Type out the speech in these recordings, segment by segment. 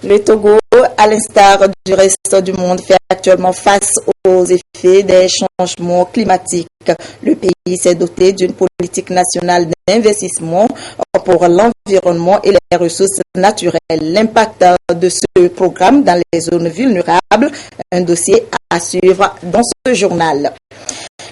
Le Togo, à l'instar du reste du monde, fait actuellement face aux effets des changements climatiques. Le pays s'est doté d'une politique nationale d'investissement pour l'environnement et les ressources naturelles. L'impact de ce programme dans les zones vulnérables, un dossier à suivre dans ce journal.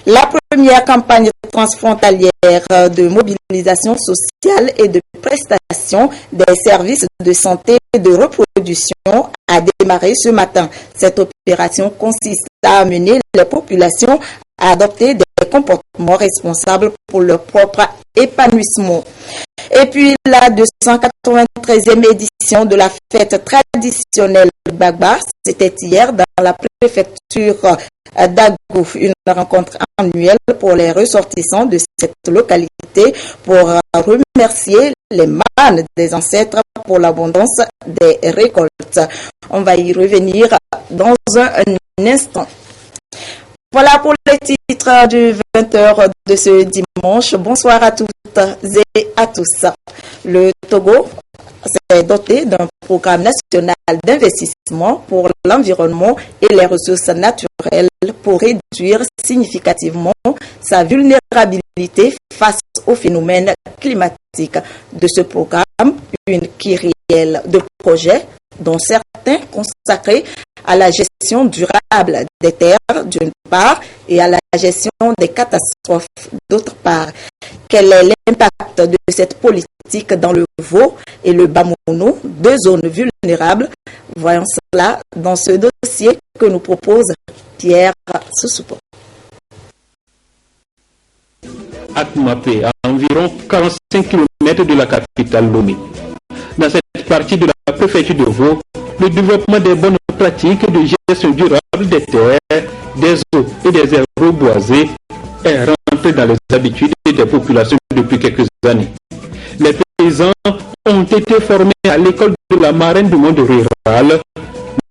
La première campagne transfrontalière de mobilisation sociale et de prestation des services de santé et de reproduction a démarré ce matin. Cette opération consiste à amener les populations à adopter des comportements responsables pour leur propre épanouissement. Et puis la 293e édition de la fête traditionnelle Gbagba, c'était hier dans la préfecture d'Agou, une rencontre annuelle pour les ressortissants de cette localité pour remercier les mânes des ancêtres pour l'abondance des récoltes. On va y revenir dans un instant. Voilà pour les titres du 20h de ce dimanche. Bonsoir à toutes et à tous. Le Togo s'est doté d'un programme national d'investissement pour l'environnement et les ressources naturelles pour réduire significativement sa vulnérabilité face aux phénomènes climatiques. De ce programme, une kyrielle de projets, dont certains consacrés à la gestion durable des terres d'une part et à la gestion des catastrophes d'autre part. Quel est l'impact de cette politique dans le Vaud et le Bamouno, deux zones vulnérables? Voyons cela dans ce dossier que nous propose Pierre Soussoupo. Atmapé, à environ 45 km de la capitale Lomé. Dans cette partie de la préfecture de Vaud, le développement des bonnes pratiques de gestion durable des terres, des eaux et des aires reboisées est rentré dans les habitudes des populations depuis quelques années. Les paysans ont été formés à l'école de la marraine du monde rural,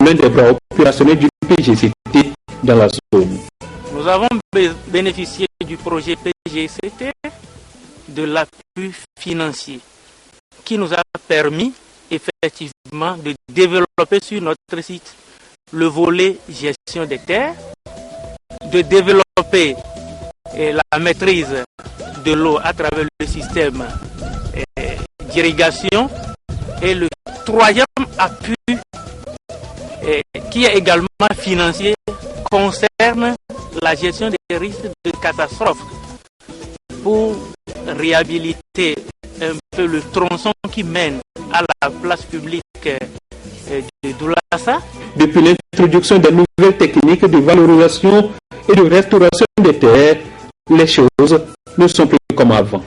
l'un des bras opérationnels du PGCT dans la zone. Nous avons bénéficié du projet PGCT de l'appui financier qui nous a permis effectivement de développer sur notre site le volet gestion des terres, de développer la maîtrise de l'eau à travers le système d'irrigation, et le troisième appui qui est également financier concerne la gestion des risques de catastrophes pour réhabiliter un peu le tronçon qui mène à la place publique de Doulassa. Depuis l'introduction des nouvelles techniques de valorisation et de restauration des terres, les choses ne sont plus comme avant.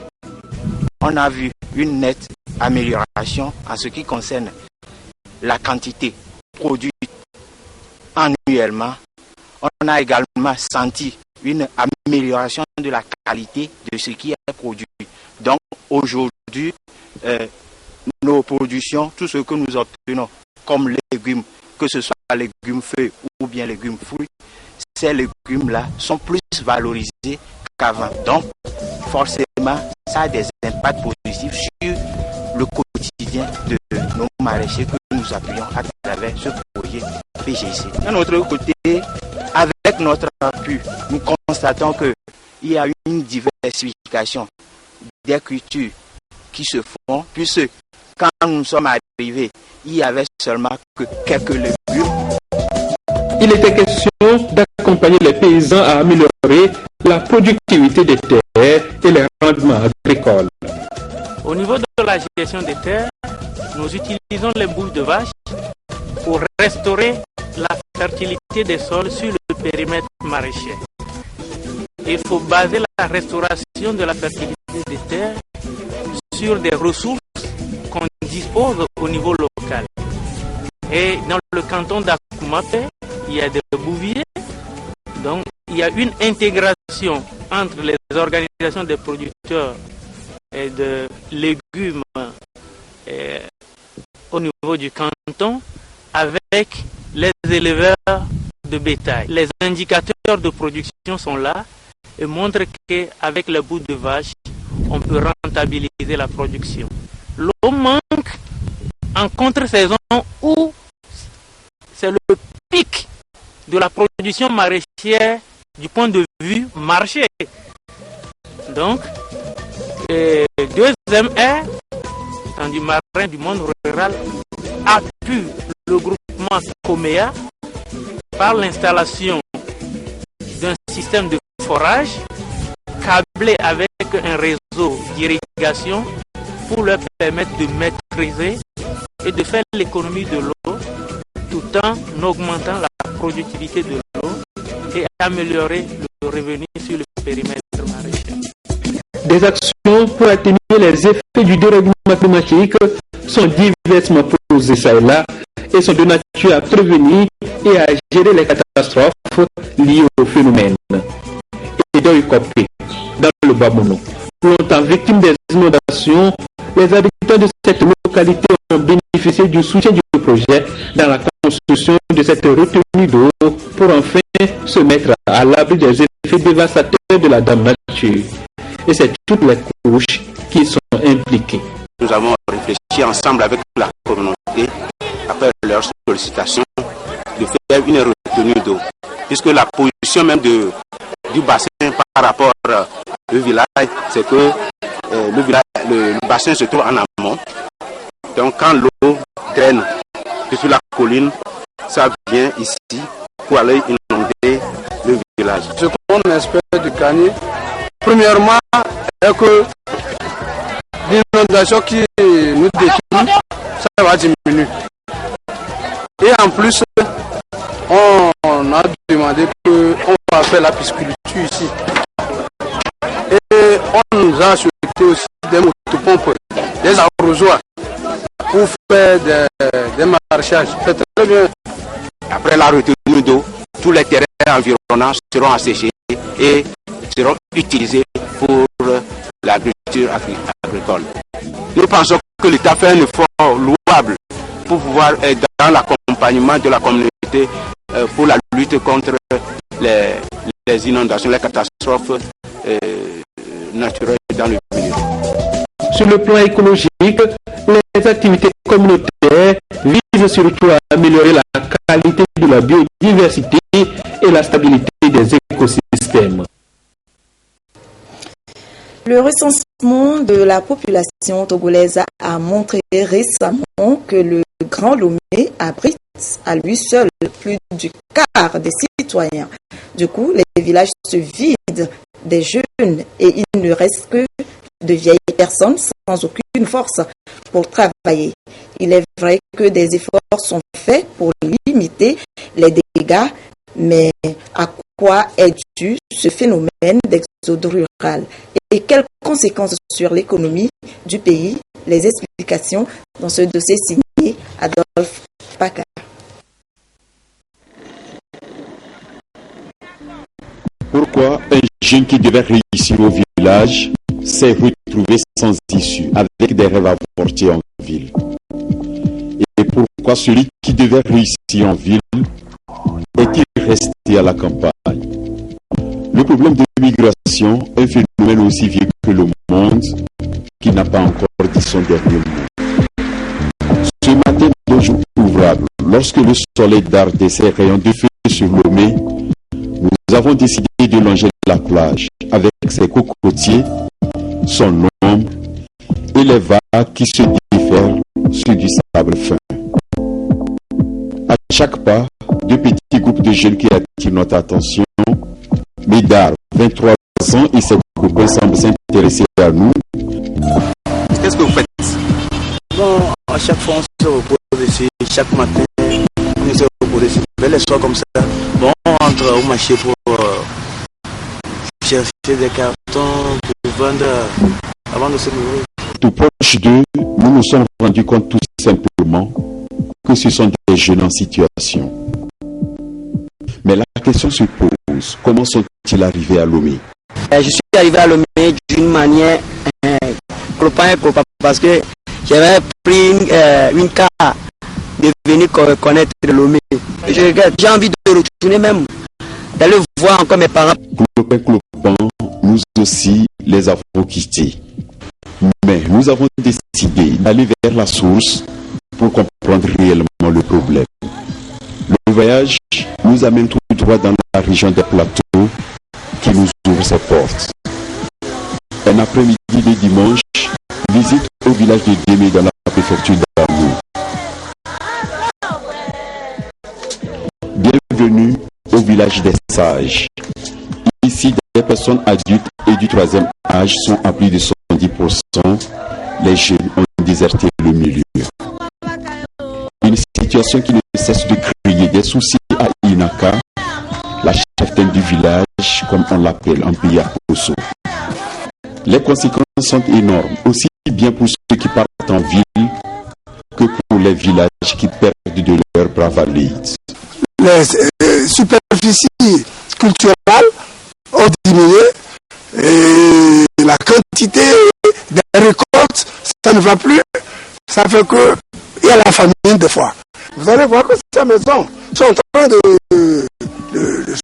On a vu une nette amélioration en ce qui concerne la quantité produite annuellement. On a également senti une amélioration de la qualité de ce qui est produit. Donc aujourd'hui, nos productions, tout ce que nous obtenons comme légumes, que ce soit légumes feuilles ou bien légumes fruits, ces légumes-là sont plus valorisés qu'avant. Donc forcément, ça a des impacts positifs sur le quotidien de nos maraîchers que nous appuyons à travers ce projet PGC. D'un autre côté, avec notre appui, nous constatons qu'il y a une diversification des cultures qui se font, puisque quand nous sommes arrivés, il y avait seulement que quelques légumes. Il était question d'accompagner les paysans à améliorer la productivité des terres et les rendements agricoles. Au niveau de la gestion des terres, nous utilisons les bouches de vache pour restaurer la fertilité des sols sur le périmètre maraîcher. Il faut baser la restauration de la fertilité des terres sur des ressources qu'on dispose au niveau local. Et dans le canton d'Akoumapé, il y a des bouviers. Donc, il y a une intégration entre les organisations des producteurs et de légumes au niveau du canton avec les éleveurs de bétail. Les indicateurs de production sont là et montrent qu'avec les bouts de vache, on peut rentabiliser la production. L'eau manque en contre-saison où c'est le pic de la production maraîchère du point de vue marché. Donc, deuxième aire, du marin du monde rural, appuie le groupement Comea par l'installation d'un système de forage câblé avec un réseau d'irrigation pour leur permettre de maîtriser et de faire l'économie de l'eau tout en augmentant la productivité de l'eau et améliorer le revenu sur le périmètre maraîcher. Des actions pour atténuer les effets du dérèglement climatique sont diversement posées ça et là et sont de nature à prévenir et à gérer les catastrophes liées au phénomène. Et dans le Bamono, longtemps victimes des inondations, les habitants de cette localité ont bénéficié du soutien du projet dans la construction de cette retenue d'eau pour enfin se mettre à l'abri des effets dévastateurs de la dame nature. Et c'est toutes les couches qui sont impliquées. Nous avons réfléchi ensemble avec la communauté, après leur sollicitation, de faire une retenue d'eau. Puisque la position même du bassin par rapport au village, c'est que le bassin se trouve en amont. Donc quand l'eau draine sur la colline, ça vient ici pour aller inonder le village. Ce qu'on espère du Kani, premièrement, est que l'inondation qui nous détruit, ça va diminuer. Et en plus, on a demandé qu'on va faire la pisciculture ici. Et on nous a souhaité aussi des motopompes, des arrosoirs pour faire des maraîchages. C'est très bien. Après la retenue d'eau, tous les terrains environnants seront asséchés et seront utilisés pour l'agriculture agricole. Nous pensons que l'État fait un effort louable pour pouvoir être dans l'accompagnement de la communauté pour la lutte contre les inondations, les catastrophes naturelles dans le milieu. Sur le plan écologique, les activités communautaires visent surtout à améliorer la qualité de la biodiversité et la stabilité des écosystèmes. Le recensement de la population togolaise a montré récemment que le Grand Lomé abrite à lui seul plus du quart des citoyens. Du coup, les villages se vident des jeunes et il ne reste que de vieilles personnes sans aucune force pour travailler. Il est vrai que des efforts sont faits pour limiter les dégâts, mais à quoi est dû ce phénomène d'exode rural et quelles conséquences sur l'économie du pays? Les explications dans ce dossier signé Adolphe Paca. Pourquoi un jeune qui devait réussir au village s'est retrouvé sans issue, avec des rêves avortés en ville? Et pourquoi celui qui devait réussir en ville est-il resté à la campagne? Le problème de migration est un phénomène aussi vieux que le monde qui n'a pas encore dit son dernier mot. Ce matin de jour ouvrable, lorsque le soleil dardait ses rayons de feu sur Lomé, nous avons décidé de longer la plage avec ses cocotiers, son ombre et les vagues qui se déferlent sur du sable fin. À chaque pas, deux petits groupes de jeunes qui attirent notre attention. Médard, 23 ans, et ses copains semblent s'intéresser à nous. Qu'est-ce que vous faites? Bon, à chaque fois, on se repose ici. Chaque matin, on se repose ici. Vers les soirs comme ça, bon, on rentre au marché pour chercher des cartons pour vendre avant de se nourrir. Tout proche d'eux, nous nous sommes rendus compte tout simplement que ce sont des jeunes en situation. Mais la question se pose, comment sont-ils arrivés à Lomé? Je suis arrivé à Lomé d'une manière clopin parce que j'avais pris une carte de venir connaître Lomé. Je regrette, j'ai envie de retourner même, d'aller voir encore mes parents. Clopin, nous aussi les avons quittés. Mais nous avons décidé d'aller vers la source pour comprendre réellement le problème. Le voyage nous amène tout droit dans la région des plateaux qui nous ouvre ses portes. Un après-midi de dimanche, visite au village de Démé dans la préfecture d'Amou. Bienvenue au village des sages. Ici, des personnes adultes et du troisième âge sont à plus de 70%. Les jeunes ont déserté le milieu. Une situation qui ne cesse de créer des soucis à Inaka, la cheftaine du village, comme on l'appelle en pays à Poso. Les conséquences sont énormes, aussi bien pour ceux qui partent en ville que pour les villages qui perdent de leur bravade. Les superficies culturelles ont diminué et la quantité des récoltes, ça ne va plus. Ça fait qu'il y a la famine des fois. Vous allez voir que ces maisons sont en train de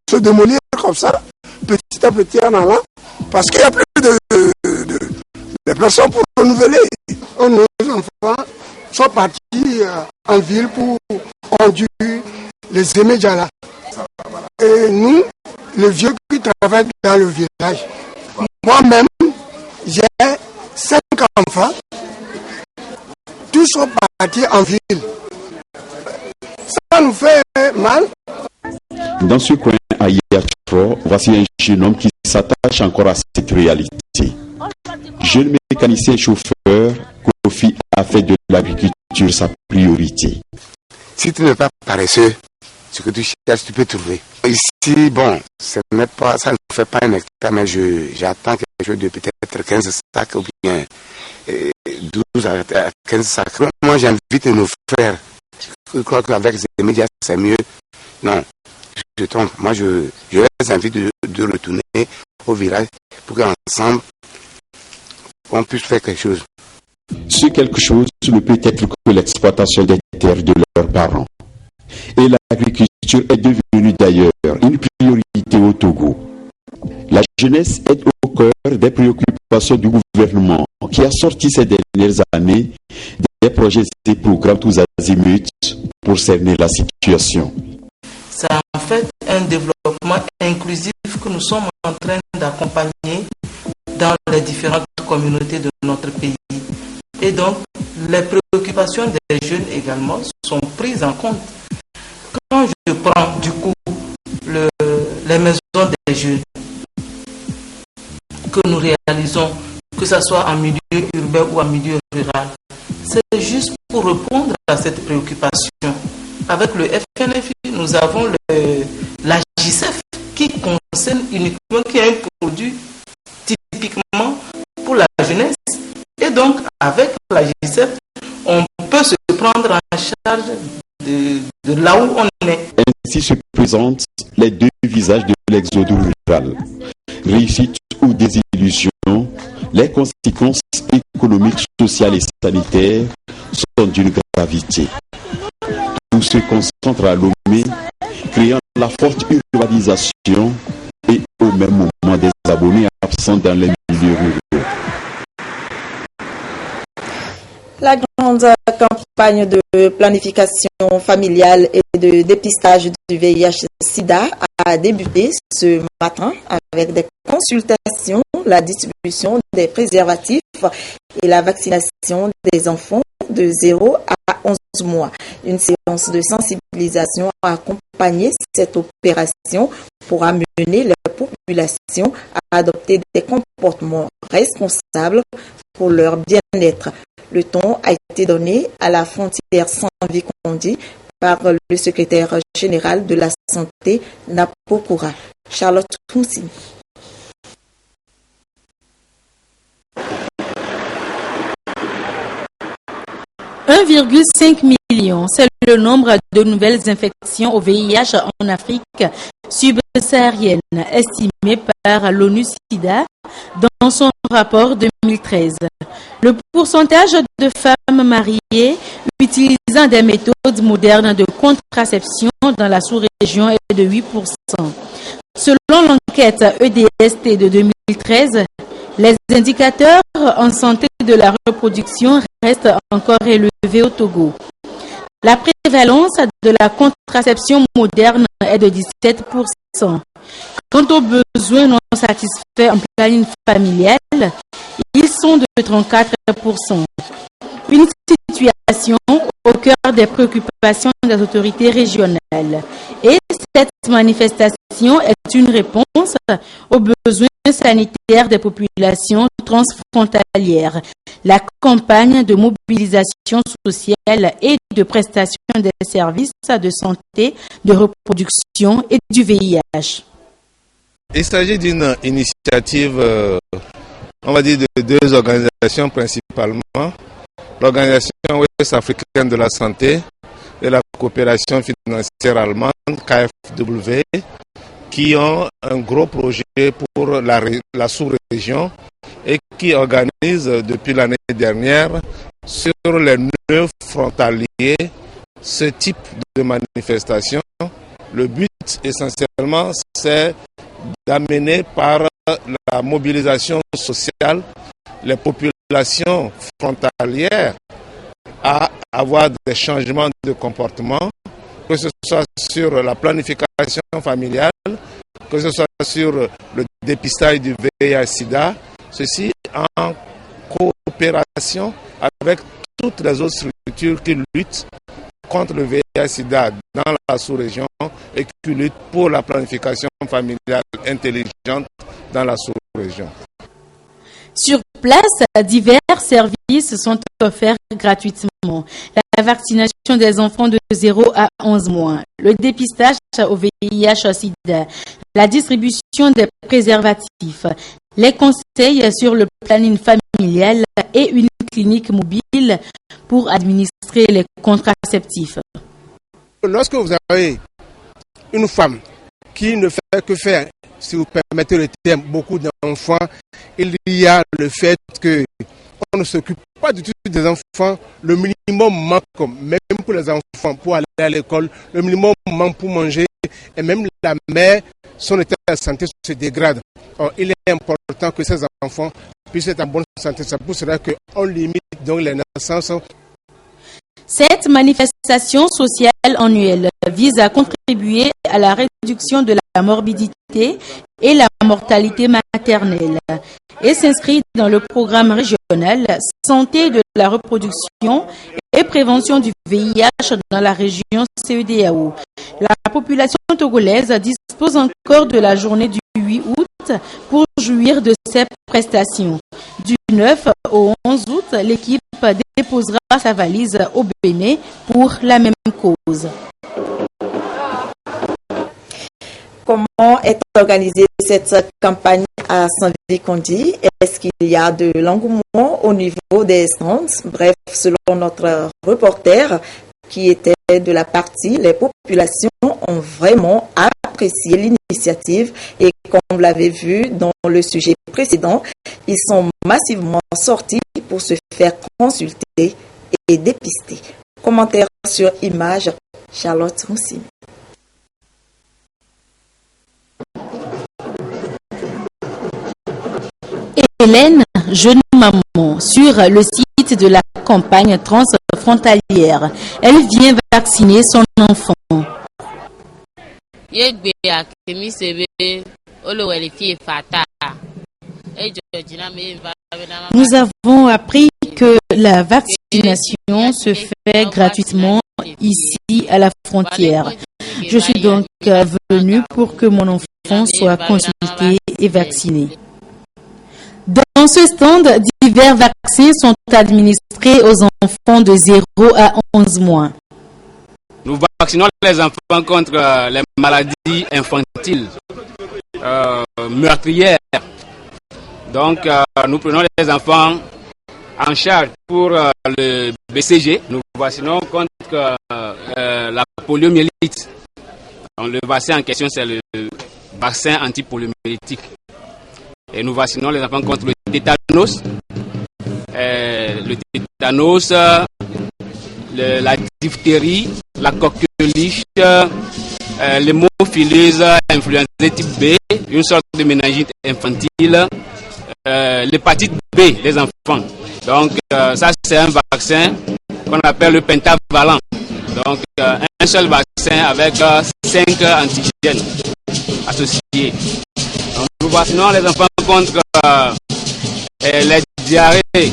se démolir comme ça, petit à petit en allant, parce qu'il n'y a plus de personnes pour renouveler. Nos enfants sont partis en ville pour conduire les Emédiala. Et nous, les vieux qui travaillent dans le village, moi-même, j'ai 5 enfants, tous sont partis en ville. Ça nous fait mal. Dans ce coin à Yatro, voici un jeune homme qui s'attache encore à cette réalité. Jeune mécanicien et chauffeur, Kofi a fait de l'agriculture sa priorité. Si tu n'es pas paresseux, ce que tu cherches, tu peux trouver. Ici, bon, ça ne fait pas un hectare, mais j'attends quelque chose de peut-être 15 sacs ou bien 12 à 15 sacs. Moi, j'invite nos frères. Je crois qu'avec ces médias, c'est mieux. Non, je trompe. Moi, je les invite de retourner au village pour qu'ensemble, on puisse faire quelque chose. Ce quelque chose ne peut être que l'exploitation des terres de leurs parents. Et l'agriculture est devenue d'ailleurs une priorité au Togo. La jeunesse est au cœur des préoccupations du gouvernement qui a sorti ces dernières années des projets et programmes tous azimuts pour cerner la situation. C'est en fait un développement inclusif que nous sommes en train d'accompagner dans les différentes communautés de notre pays. Et donc, les préoccupations des jeunes également sont prises en compte. Quand je prends du coup les maisons des jeunes que nous réalisons, que ce soit en milieu urbain ou en milieu rural, c'est juste pour répondre à cette préoccupation. Avec le FNFI, nous avons la JCF qui concerne uniquement, qui est un produit typiquement pour la jeunesse. Et donc, avec la JCF, on peut se prendre en charge de là où on est. Ainsi se présentent les deux visages de l'exode rural. Réussite ou désillusion, les conséquences économiques, sociales et sanitaires sont d'une gravité. Tout se concentre à Lomé, créant la forte urbanisation et au même moment des abonnés absents dans les milieux ruraux. La grande campagne de planification familiale et de dépistage du VIH-Sida a débuté ce matin avec des consultations, la distribution des préservatifs et la vaccination des enfants de 0 à 11 mois. Une séance de sensibilisation a accompagné cette opération pour amener la population à adopter des comportements responsables pour leur bien-être. Le ton a été donné à la frontière sans Vicondie par le secrétaire général de la santé, Napokura, Charlotte Fonsini. 1,5 million, c'est le nombre de nouvelles infections au VIH en Afrique subsaharienne, estimé par l'ONU-SIDA dans son rapport 2013. Le pourcentage de femmes mariées utilisant des méthodes modernes de contraception dans la sous-région est de 8%. Selon l'enquête EDST de 2013, les indicateurs en santé de la reproduction restent encore élevés au Togo. La prévalence de la contraception moderne est de 17%. Quant aux besoins non satisfaits en planning familial, ils sont de 34%. Une situation au cœur des préoccupations des autorités régionales. Et cette manifestation est une réponse aux besoins sanitaires des populations transfrontalières. La campagne de mobilisation sociale et de prestation des services de santé, de reproduction et du VIH. Il s'agit d'une initiative, on va dire, de deux organisations principalement. L'Organisation ouest-africaine de la santé et la coopération financière allemande, KfW, qui ont un gros projet pour la sous-région et qui organisent depuis l'année dernière sur les 9 frontaliers ce type de manifestation. Le but essentiellement, c'est d'amener par la mobilisation sociale les populations frontalières à avoir des changements de comportement, que ce soit sur la planification familiale, que ce soit sur le dépistage du VIH-Sida, ceci en coopération avec toutes les autres structures qui luttent contre le VIH-Sida dans la sous-région et qui luttent pour la planification familiale intelligente dans la sous-région. Sur place, divers services sont offerts gratuitement. La vaccination des enfants de 0 à 11 mois, le dépistage au VIH-Sida, la distribution des préservatifs, les conseils sur le planning familial et une clinique mobile pour administrer les contraceptifs. Lorsque vous avez une femme qui ne fait que faire, si vous permettez le terme, beaucoup d'enfants, il y a le fait qu'on ne s'occupe pas du tout des enfants. Le minimum manque, même pour les enfants, pour aller à l'école, le minimum manque pour manger, et même la mère, son état de santé se dégrade. Alors, il est important que ces enfants puissent être en bonne santé. C'est pour cela qu'on limite donc les naissances. Cette manifestation sociale annuelle vise à contribuer à la réduction de la morbidité et la mortalité maternelle et s'inscrit dans le programme régional Santé de la reproduction et prévention du VIH dans la région CEDEAO. La population togolaise dispose encore de la journée du 8 août pour jouir de ces prestations. Du 9 au 11 août, l'équipe déposera sa valise au Bénin pour la même cause. Comment est organisée cette campagne à Sanvikondi? Est-ce qu'il y a de l'engouement au niveau des stands? Bref, selon notre reporter qui était de la partie, les populations ont vraiment apprécié l'initiative et comme vous l'avez vu dans le sujet précédent, ils sont massivement sortis pour se faire consulter et dépister. Commentaire sur image, Charlotte Roussi. Hélène, jeune maman, sur le site de la campagne transfrontalière. Elle vient vacciner son enfant. Nous avons appris que la vaccination se fait gratuitement ici à la frontière. Je suis donc venue pour que mon enfant soit consulté et vacciné. Dans ce stand, divers vaccins sont administrés aux enfants de 0 à 11 mois. Nous vaccinons les enfants contre les maladies infantiles, meurtrières. Donc, nous prenons les enfants en charge pour le BCG. Nous vaccinons contre la poliomyélite. Donc, le vaccin en question, c'est le vaccin antipoliomyélitique. Et nous vaccinons les enfants contre le tétanos, la diphtérie, la coqueluche, l'hémophilus influenzae type B, une sorte de méningite infantile, l'hépatite B des enfants. Donc ça c'est un vaccin qu'on appelle le pentavalent. Donc un seul vaccin avec 5 antigènes associés. Donc, nous vaccinons les enfants contre les diarrhées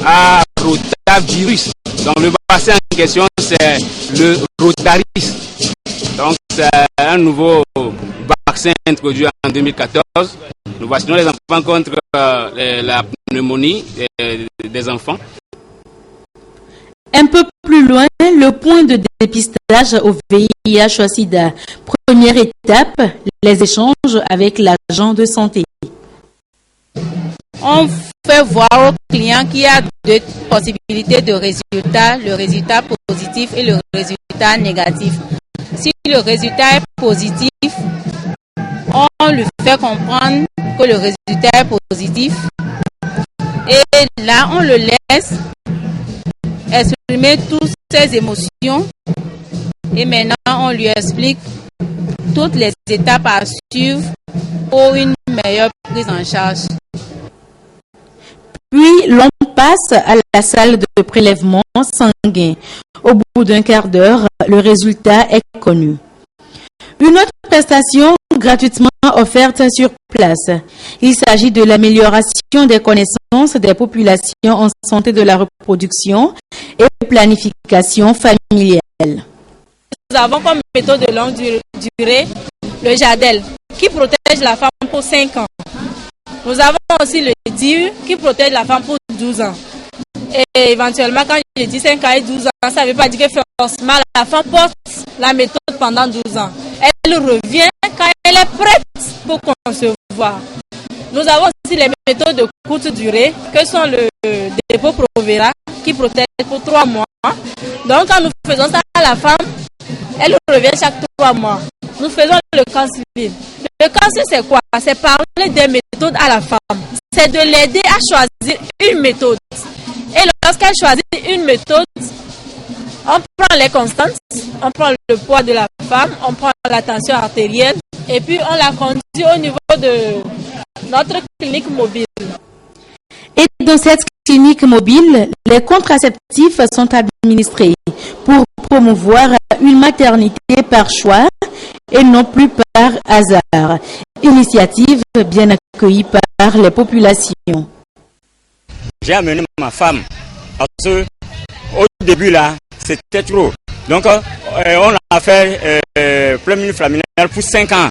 à rotavirus. Donc le vaccin en question c'est le Rotaris. Donc c'est un nouveau vaccin introduit en 2014. Nous vaccinons les enfants contre la pneumonie des enfants. Un peu plus loin, le point de dépistage au VIH/SIDA. Première étape, les échanges avec l'agent de santé. On fait voir au client qu'il y a deux possibilités de résultats, le résultat positif et le résultat négatif. Si le résultat est positif, on lui fait comprendre que le résultat est positif et là on le laisse exprimer toutes ses émotions et maintenant on lui explique toutes les étapes à suivre pour une meilleure prise en charge. Puis l'on passe à la salle de prélèvement sanguin. Au bout d'un quart d'heure, le résultat est connu. Une autre prestation gratuitement offerte sur place. Il s'agit de l'amélioration des connaissances des populations en santé de la reproduction et planification familiale. Nous avons comme méthode de longue durée le JADEL qui protège la femme pour 5 ans. Nous avons aussi le DIU qui protège la femme pour 12 ans. Et éventuellement, quand je dis 5 ans et 12 ans, ça ne veut pas dire que forcément la femme porte la méthode pendant 12 ans. Elle revient quand elle est prête pour concevoir. Nous avons aussi les méthodes de courte durée que sont le dépôt Provera qui protège pour 3 mois. Donc quand nous faisons ça à la femme, elle revient chaque 3 mois. Nous faisons le counseling. Le counseling c'est quoi? C'est parler des méthodes à la femme. C'est de l'aider à choisir une méthode. Et lorsqu'elle choisit une méthode, on prend les constantes, on prend le poids de la femme, on prend la tension artérielle et puis on la conduit au niveau de notre clinique mobile. Et dans cette clinique mobile, les contraceptifs sont administrés pour promouvoir une maternité par choix et non plus par hasard. Initiative bien accueillie par les populations. J'ai amené ma femme parce que au début là, c'était trop. Donc on a fait premier familial pour 5 ans.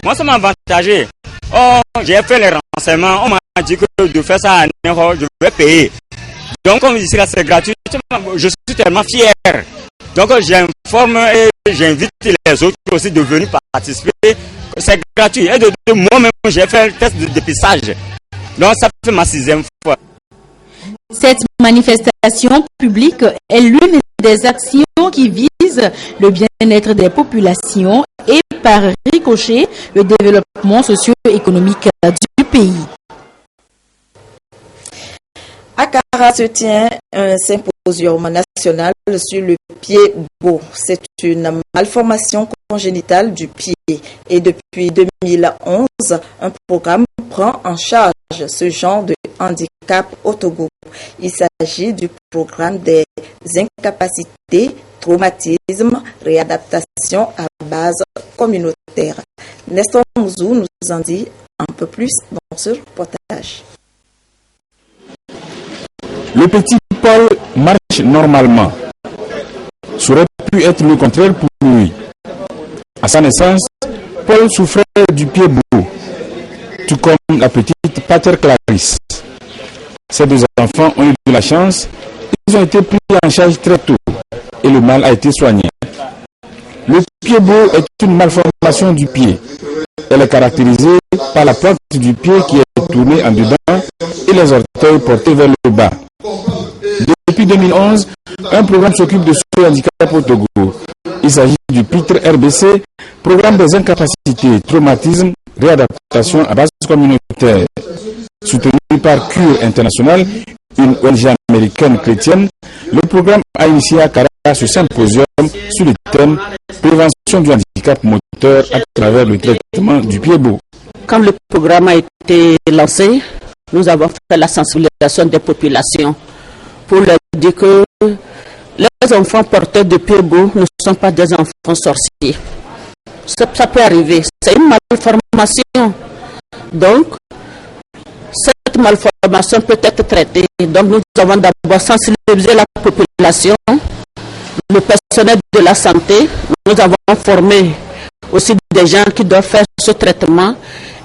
Moi ça m'a avantagé. Oh, j'ai fait les renseignements, on m'a dit que de faire ça à Néro, je vais payer. Donc comme ici là c'est gratuit, je suis tellement fier. Donc j'informe et j'invite les autres aussi de venir participer. C'est gratuit. Et de moi-même j'ai fait le test de dépistage. Donc ça fait ma 6e fois. Cette manifestation publique est l'une des actions qui vise le bien-être des populations et par ricochet le développement socio-économique du pays. À Kara se tient un symposium national sur le pied beau. C'est une malformation congénitale du pied et depuis 2011, un programme prend en charge ce genre de handicap au Togo. Il s'agit du programme des incapacités, traumatisme, réadaptation à base communautaire. Nestor Mouzou nous en dit un peu plus dans ce reportage. Le petit Paul marche normalement. Ça aurait pu être le contraire pour lui. À sa naissance, Paul souffrait du pied beau, tout comme la petite Pater Clarisse. Ces 2 enfants ont eu de la chance, ils ont été pris en charge très tôt et le mal a été soigné. Le pied beau est une malformation du pied. Elle est caractérisée par la plante du pied qui est tournée en dedans et les orteils portés vers le bas. Depuis 2011, un programme s'occupe de ce handicap au Togo. Il s'agit du PITRE RBC, Programme des incapacités, traumatisme, réadaptation à base communautaire. Soutenu par Cure International, une ONG américaine chrétienne, le programme a initié à Kara ce symposium sur le thème prévention du handicap moteur à travers le traitement du pied beau. Quand le programme a été lancé, nous avons fait la sensibilisation des populations pour leur dire que les les enfants porteurs de pieds beaux ne sont pas des enfants sorciers. Ça peut arriver, c'est une malformation. Donc, cette malformation peut être traitée. Donc, nous avons d'abord sensibilisé la population, le personnel de la santé. Nous avons formé aussi des gens qui doivent faire ce traitement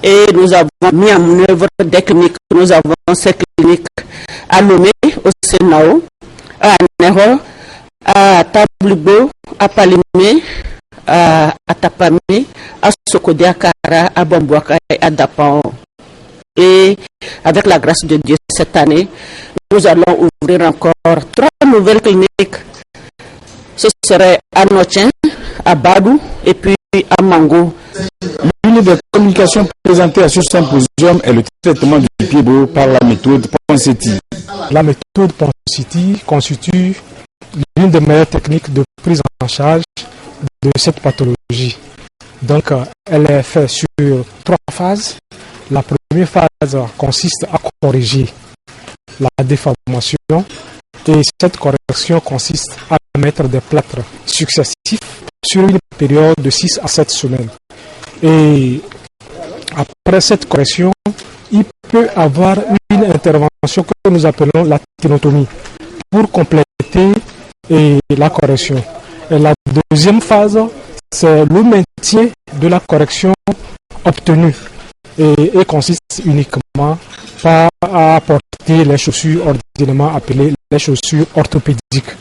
et nous avons mis en œuvre des cliniques. Nous avons ces cliniques à Lomé, au Sénao, à Nero, à Tablibo, à Palimé, à Tapamé, à Sokode, à Kara, à Bamboaka et à Dapan. Et avec la grâce de Dieu, cette année, nous allons ouvrir encore 3 nouvelles cliniques. Ce serait à Notien, à Badou et puis à Mango. L'une des communications présentées à ce symposium est le traitement du pied beau par la méthode Ponseti. La méthode Ponseti constitue l'une des meilleures techniques de prise en charge de cette pathologie. Donc, elle est faite sur 3 phases. La première phase consiste à corriger la déformation et cette correction consiste à mettre des plâtres successifs sur une période de 6 à 7 semaines. Et après cette correction, il peut avoir une intervention que nous appelons la ténotomie pour compléter la correction. Et la deuxième phase, c'est le maintien de la correction obtenue et consiste uniquement pas à porter les chaussures ordinairement appelées les chaussures orthopédiques.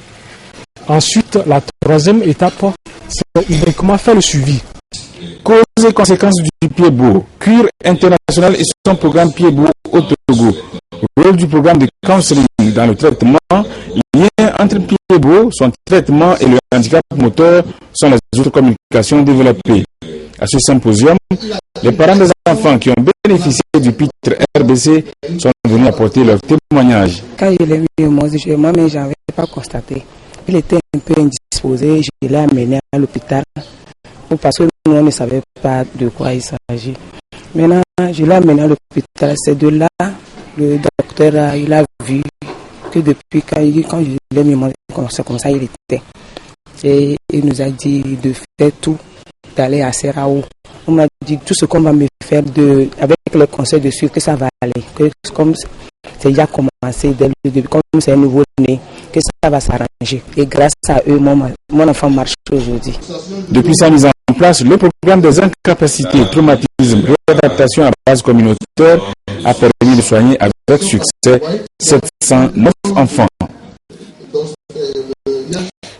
Ensuite, la troisième étape, c'est uniquement faire le suivi. Causes et conséquences du pied beau. Cure international et son programme pied beau au Togo. Rôle du programme de counseling dans le traitement. Lien entre pied beau, son traitement et le handicap moteur sont les autres communications développées. À ce symposium, les parents des enfants qui ont bénéficié du titre RBC sont venus apporter leur témoignage. Quand je l'ai vu, moi-même, je n'avais pas constaté. Il était un peu indisposé. Je l'ai amené à l'hôpital parce que nous, on ne savait pas de quoi il s'agit. Maintenant, je l'ai amené à l'hôpital. C'est de là, le docteur, il a vu que depuis quand je l'ai mis, c'est comme ça il était. Et il nous a dit de faire tout, d'aller à Serrao. On m'a dit tout ce qu'on va me faire avec le conseil de suivre que ça va aller. Que comme c'est déjà commencé dès le début, comme c'est un nouveau-né, que ça va s'arranger. Et grâce à eux, mon enfant marche aujourd'hui. Depuis sa mise en place, le programme des incapacités, traumatisme, réadaptation à base communautaire a permis de soigner avec succès 709 enfants.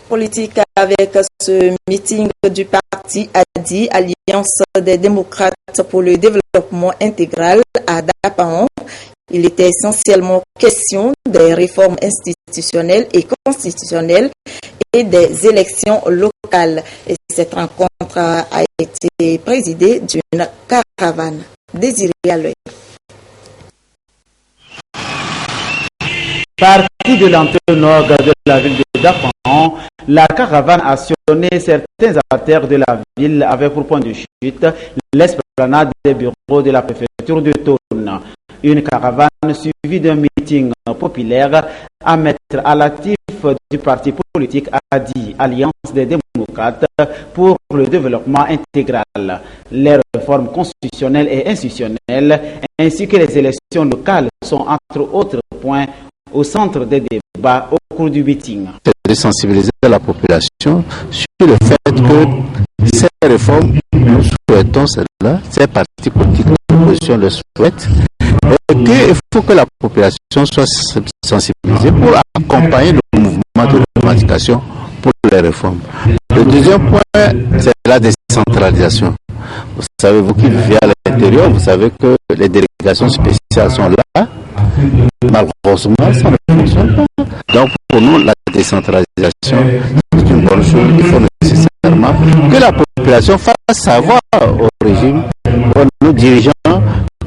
Politique avec ce meeting du parti ADI, Alliance des démocrates pour le développement intégral à Dapaon. Il était essentiellement question des réformes institutionnelles et constitutionnelles et des élections locales. Et cette rencontre a été présidée d'une caravane. Désiré à l'œil. Partie de l'entrée nord de la ville de Dapaon, la caravane a sillonné certaines artères de la ville avec pour point de chute l'esplanade des bureaux de la préfecture de Tourne. Une caravane suivie d'un meeting populaire à mettre à l'actif du parti politique ADI, Alliance des démocrates pour le développement intégral. Les réformes constitutionnelles et institutionnelles ainsi que les élections locales sont entre autres points au centre des débats au cours du meeting. De sensibiliser la population sur le fait que ces réformes, nous souhaitons cela, ces partis politiques de l'opposition le souhaitent, et qu'il faut que la population soit sensibilisée pour accompagner le mouvement de revendication pour les réformes. Le deuxième point, c'est la décentralisation. Vous savez, vous qui vivez à l'intérieur, vous savez que les délégations spéciales sont là. Malheureusement, ça ne fonctionne pas. Donc, pour nous, la décentralisation, c'est une bonne chose. Il faut nécessairement que la population fasse savoir au régime, aux dirigeants,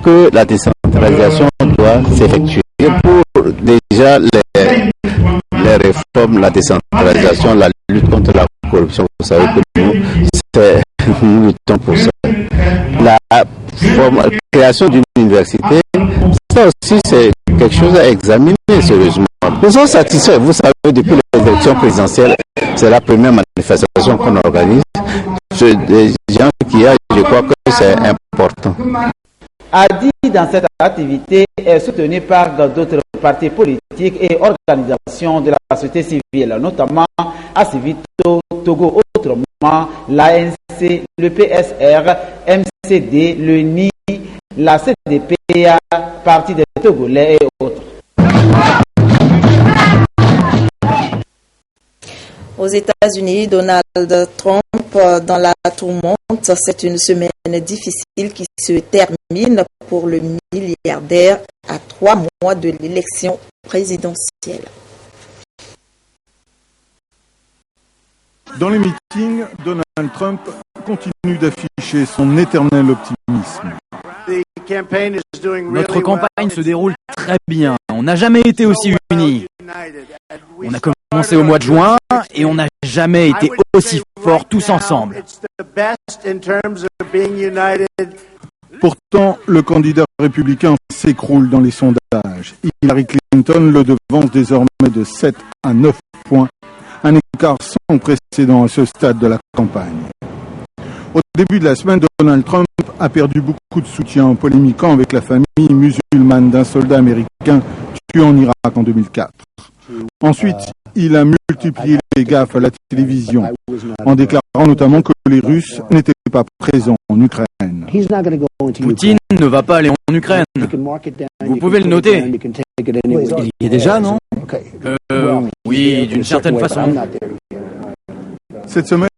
que la décentralisation doit s'effectuer pour déjà les réformes, la décentralisation, la lutte contre la corruption. Vous savez que nous luttons pour ça. La création d'une université, ça aussi c'est quelque chose à examiner sérieusement. Nous sommes satisfaits. Vous savez, depuis les élections présidentielles, c'est la première manifestation qu'on organise. Des gens qui ont, je crois que c'est important. Adi, dans cette activité, est soutenu par d'autres partis politiques et organisations de la société civile, notamment Asivito, Togo, autrement l'ANC, le PSR, MCD, le NI, la CDPA, Parti des Togolais et autres. Aux États-Unis, Donald Trump dans la tourmente. C'est une semaine difficile qui se termine pour le milliardaire à 3 mois de l'élection présidentielle. Dans les meetings, Donald Trump continue d'afficher son éternel optimisme. Notre campagne se déroule très bien. On n'a jamais été aussi unis. On a commencé au mois de juin et on n'a jamais été aussi forts tous ensemble. Pourtant, le candidat républicain s'écroule dans les sondages. Hillary Clinton le devance désormais de 7 à 9 points, un écart sans précédent à ce stade de la campagne. Au début de la semaine, Donald Trump a perdu beaucoup de soutien en polémiquant avec la famille musulmane d'un soldat américain tué en Irak en 2004. Ensuite, il a multiplié les gaffes à la télévision, en déclarant notamment que les Russes n'étaient pas présents en Ukraine. Poutine ne va pas aller en Ukraine. Vous pouvez le noter. Il y est déjà, non? Oui, d'une certaine façon. Cette semaine,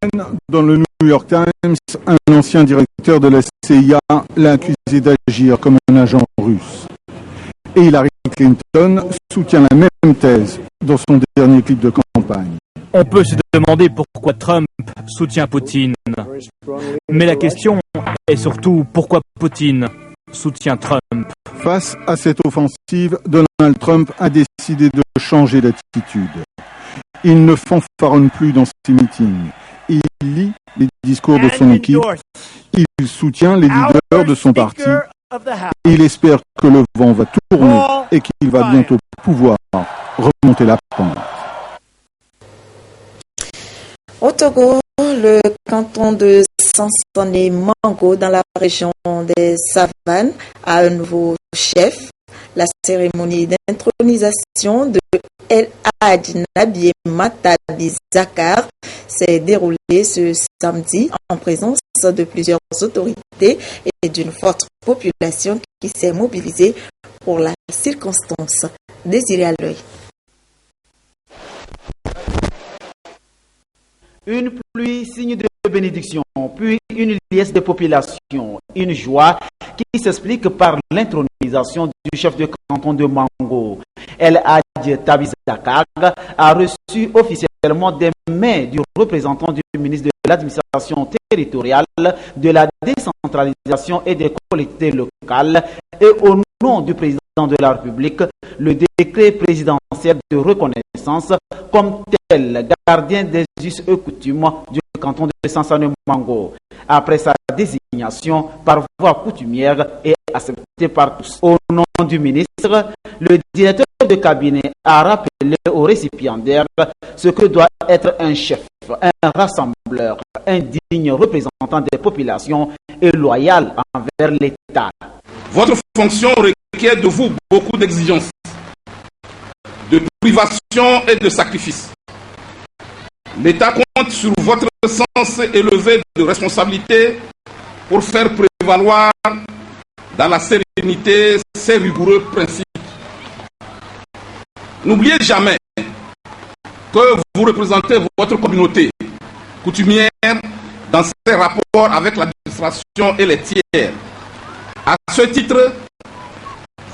dans le New York Times, un ancien directeur de la CIA l'a accusé d'agir comme un agent russe. Et Hillary Clinton soutient la même thèse dans son dernier clip de campagne. On peut se demander pourquoi Trump soutient Poutine. Mais la question est surtout pourquoi Poutine soutient Trump. Face à cette offensive, Donald Trump a décidé de changer d'attitude. Il ne fanfaronne plus dans ses meetings. Il lit les discours de son équipe. Il soutient les leaders de son parti. Il espère que le vent va tourner et qu'il va bientôt pouvoir remonter la pente. Au Togo, le canton de Sansonné-Mango dans la région des Savanes a un nouveau chef. La cérémonie d'intronisation de El Hadj Nabié Matadi Zakar s'est déroulée ce samedi en présence de plusieurs autorités et d'une forte population qui s'est mobilisée pour la circonstance. Désiré à l'œil. Une pluie, signe de bénédiction, puis une liesse de population, une joie qui s'explique par l'intronisation du chef de canton de Mango. El Hadj Tabizakag a reçu officiellement des mains du représentant du ministre de l'administration territoriale, de la décentralisation et des collectivités locales et au nom du président de la République, le décret présidentiel de reconnaissance comme tel gardien des us et coutumes du canton de Sansonné-Mango, après sa désignation par voie coutumière et acceptée par tous. Au nom du ministre, le directeur de cabinet a rappelé aux récipiendaires ce que doit être un chef, un rassembleur, un digne représentant des populations et loyal envers l'État. Votre fonction requiert de vous beaucoup d'exigences, de privation et de sacrifices. L'État compte sur votre sens élevé de responsabilité pour faire prévaloir dans la sérénité ces rigoureux principes. N'oubliez jamais que vous représentez votre communauté coutumière dans ses rapports avec l'administration et les tiers. À ce titre,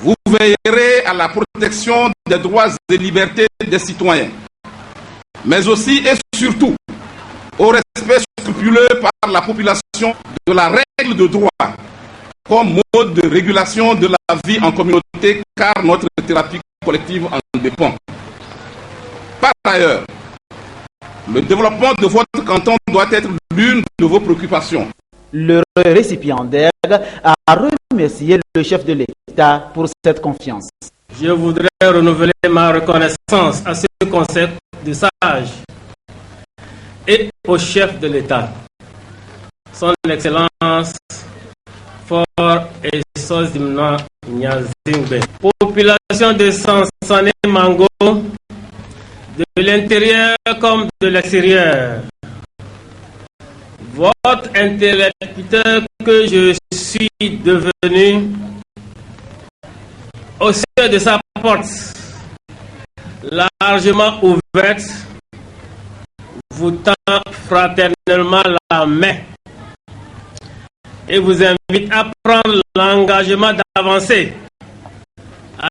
vous veillerez à la protection des droits et libertés des citoyens, mais aussi et surtout au respect scrupuleux par la population de la règle de droit comme mode de régulation de la vie en communauté, car notre thérapie collective en dépend. Par ailleurs, le développement de votre canton doit être l'une de vos préoccupations. Le récipiendaire a remercié le chef de l'État pour cette confiance. Je voudrais renouveler ma reconnaissance à ce conseil de sages et au chef de l'État, son Excellence Fort et Sozimna Nyazingbe. Population de Sansane Mango, de l'intérieur comme de l'extérieur, votre interlocuteur que je suis devenu au sein de sa porte largement ouverte, vous tend fraternellement la main et vous invite à prendre l'engagement d'avancer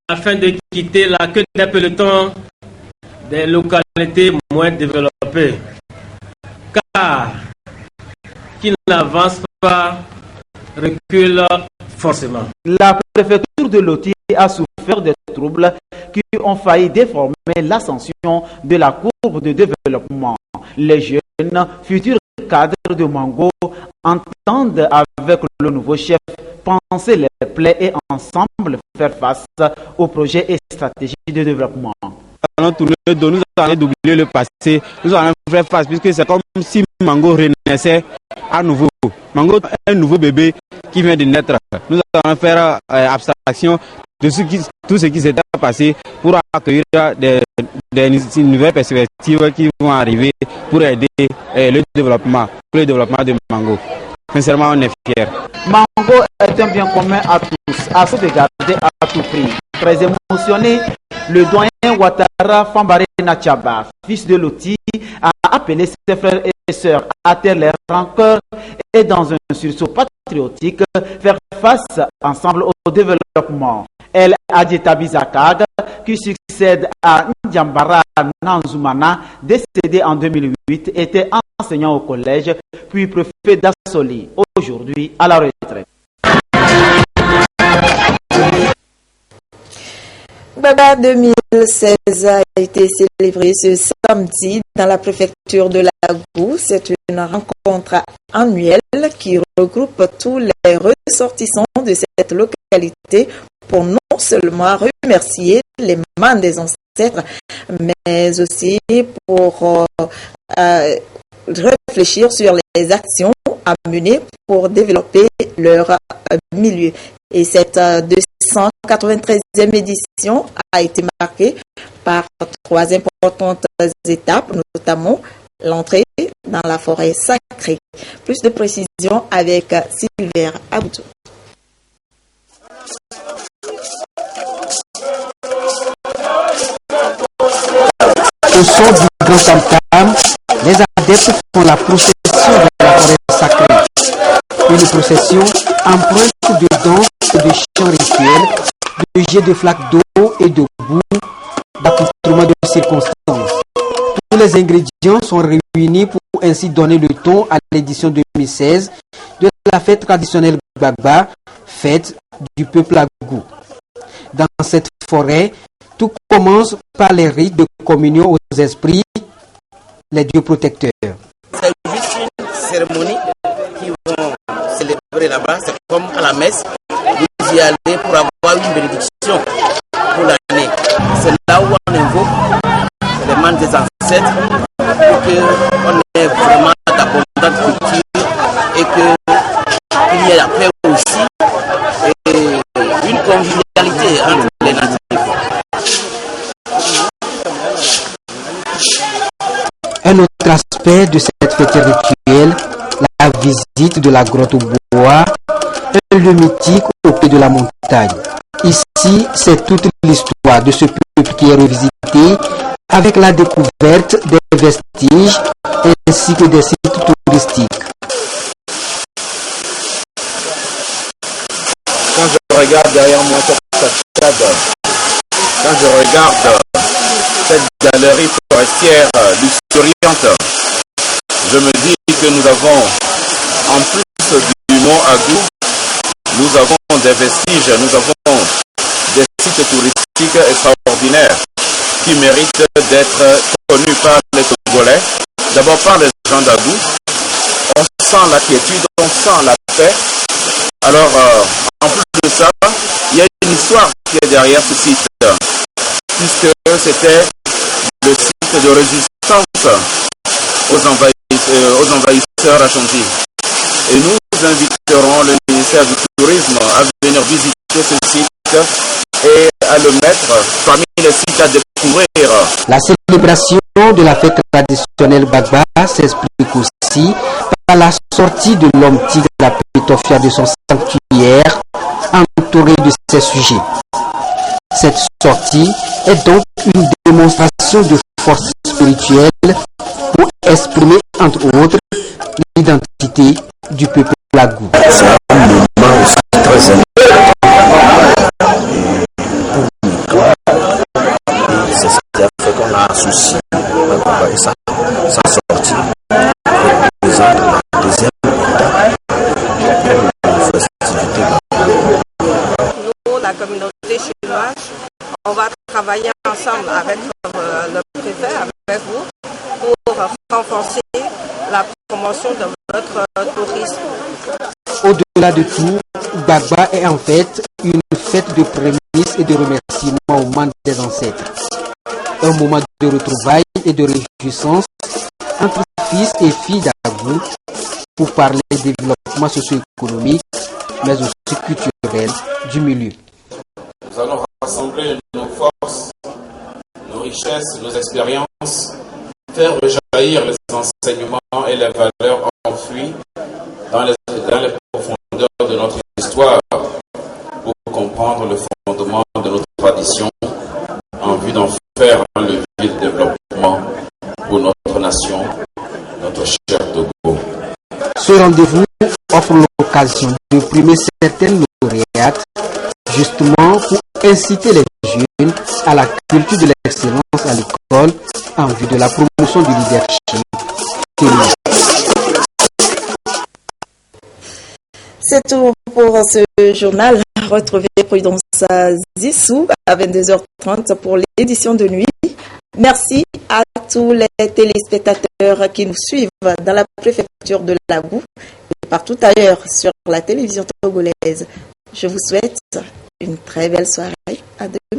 afin de quitter la queue des pelotons des localités moins développées. Car qui n'avance pas recule forcément. La préfecture de Loti a souffert des troubles qui ont failli déformer l'ascension de la courbe de développement. Les jeunes futurs cadres de Mango entendent avec le nouveau chef penser les plaies et ensemble faire face aux projets et stratégies de développement. Allons tourner le dos, nous allons d'oublier le passé, nous allons faire face puisque c'est comme si Mango renaissait à nouveau. Mango est un nouveau bébé qui vient de naître. Nous allons faire abstraction de tout ce qui s'est passé pour accueillir des nouvelles perspectives qui vont arriver pour aider le développement de Mango. Sincèrement, on est fiers. Mango est un bien commun à tous, à sauvegarder à tout prix. Très émotionné, le doyen Ouattara Fambaré Nachaba, fils de Loti, a appelé ses frères et sœurs à taire les rancœurs et dans un sursaut patriotique, faire face ensemble au développement. El Adjeta Bizakag, qui succède à Ndjambara Nanzoumana, décédé en 2008, était enseignant au collège, puis préfet d'Assoli, aujourd'hui à la retraite. Baba 2016 a été célébré ce samedi dans la préfecture de Lagou. C'est une rencontre annuelle qui regroupe tous les ressortissants de cette localité pour non seulement remercier les mains des ancêtres, mais aussi pour réfléchir sur les actions à mener pour développer leur milieu. Et cette 293e édition a été marquée par 3 importantes étapes, notamment l'entrée dans la forêt sacrée. Plus de précisions avec Sylvain Abdou. Au son du grand tam-tam, les adeptes font la procession de la forêt sacrée. Une procession empreinte de danse et de chants rituels, de jets de flaques d'eau et de boue, d'accoutrements de circonstances. Tous les ingrédients sont réunis pour ainsi donner le ton à l'édition 2016 de la fête traditionnelle Gbagba, fête du peuple Agou. Dans cette forêt, tout commence par les rites de communion aux esprits, les dieux protecteurs. C'est juste une cérémonie qui vont célébrer là-bas. C'est comme à la messe. Vous y allez pour avoir une bénédiction pour l'année. C'est là où on invoque les mains des ancêtres pour qu'on ait vraiment d'abondante culture et qu'il y ait la paix aussi et une convivialité entre les natifs. Un autre aspect de cette fête rituelle, la visite de la grotte au bois, un lieu mythique au pied de la montagne. Ici, c'est toute l'histoire de ce peuple qui est revisité avec la découverte des vestiges ainsi que des sites touristiques. Quand je regarde derrière moi cette façade, quand je regarde cette galerie forestière luxuriante, je me dis que nous avons, en plus du mont Agou, nous avons des vestiges, nous avons des sites touristiques extraordinaires qui méritent d'être connus par les Togolais, d'abord par les gens d'Agou. On sent la quiétude, on sent la paix. Alors, en plus de ça, il y a une histoire qui est derrière ce site. puisque c'était le site de résistance aux envahisseurs Ashanti. Et nous inviterons le ministère du Tourisme à venir visiter ce site et à le mettre parmi les sites à découvrir. La célébration de la fête traditionnelle Gbagba s'explique aussi par la sortie de l'homme tigre à Pétofia de son sanctuaire, entouré de ses sujets. Cette sortie est donc une démonstration de force spirituelle pour exprimer, entre autres, l'identité du peuple Lagou. C'est un moment aussi très important c'est ce qui a fait qu'on a associé sa sortie représente la deuxième étape de la festivité. Nous, la communauté chinoise, on va travailler ensemble avec le préfet, avec vous, pour renforcer la promotion de notre tourisme. Au-delà de tout, Gbagba est en fait une fête de prémices et de remerciements au monde des ancêtres. Un moment de retrouvailles et de réjouissance entre fils et filles d'Agou pour parler du développement socio-économique, mais aussi culturel du milieu. Nous allons rassembler nos forces, nos richesses, nos expériences, faire rejaillir les enseignements et les valeurs enfouies dans les profondeurs de notre histoire pour comprendre le fondement de notre tradition en vue d'en faire un levier de développement pour notre nation, notre cher Togo. Ce rendez-vous offre l'occasion de primer certaines lauréates justement pour inciter les jeunes à la culture de l'excellence à l'école en vue de la promotion du leadership. C'est tout pour ce journal. Retrouvez Prudence Zissou à 22h30 pour l'édition de nuit. Merci à tous les téléspectateurs qui nous suivent dans la préfecture de Lagou et partout ailleurs sur la télévision togolaise. Je vous souhaite une très belle soirée. À demain.